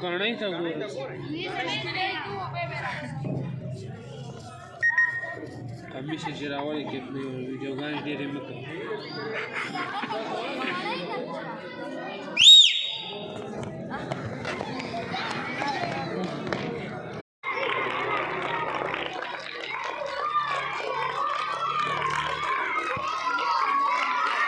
کاڼۍ ته ګوره همیشه چې راولې کې ویډیوګانې ډېرې مه کوه